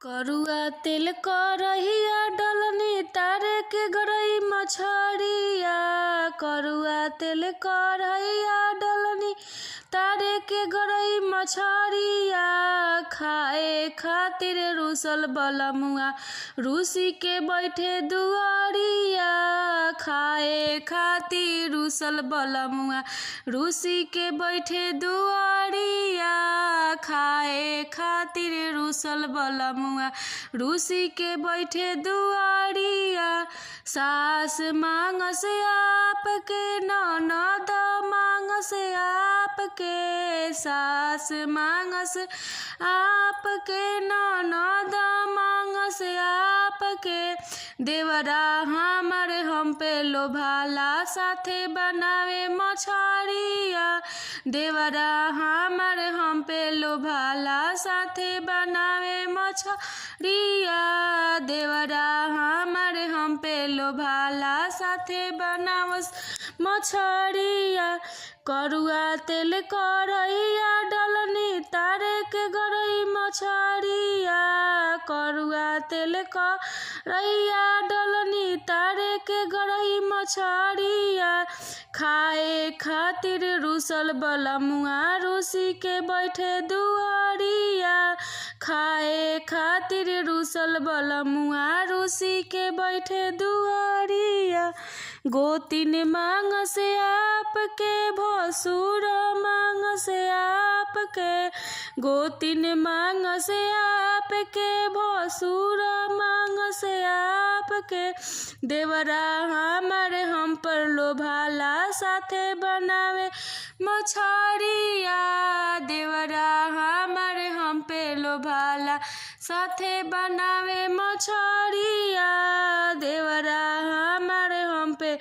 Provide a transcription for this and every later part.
करुआ तेल करहिया डलनी तारे के गरई मछरिया। करुआ तेल करहिया डलनी तारे के गरई मछरिया। खाए खातिर रुसल बलमुआ रूसी के बैठे दुआरिया। खाए खातिर रुसल बलमुआ रूसी के बैठे दुआरिया। खाए खातिर रुसल बलमुआ रूसी के बैठे दुआरिया। सास मांगस आपके ननद मांगस आपके। सास मांगस आपके ननद मांगस आपके। देवरा हमारे हम पे लोभाला साथे बनावे मछरिया। देवरा हमारे हम पे लोभाला साथे बनावे मछरिया। देवरा हमारे हम पे लोभाला साथे बनावस मछरिया। करुआ तेल करहिया डलनी तारे के गरई मछरिया। करुआ तेल करहिया डलनी तारे के गरई मछरिया। खाए खातिर रुसल बलमुआ रूसी के बैठे दुआरिया। खाए खातिर रुसल बलमुआ रूसी के बैठे दुआरिया। गोतिन मांग से आपके भसुर मांग से आपके। गोतिन मांग से आपके भसुर मांग से आपके। देवरा हमारे हम पर लोभाला साथे बनावे मछरिया। देवरा हमारे हम पे लोभाला साथे बनावे मछरिया। देवरा हमारे हम पे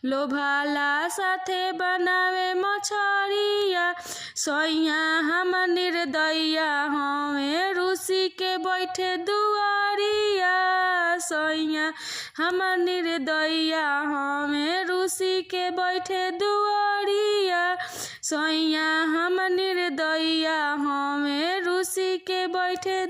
लोभाला साथे बनावे मछरिया। सैया हम निर्दया हमें रूसी के बैठे दुआरिया। सैया हम निर्दया हमें रूसी के बैठे दुआरिया। सैया हम निर्दया हमें रूसी के बैठे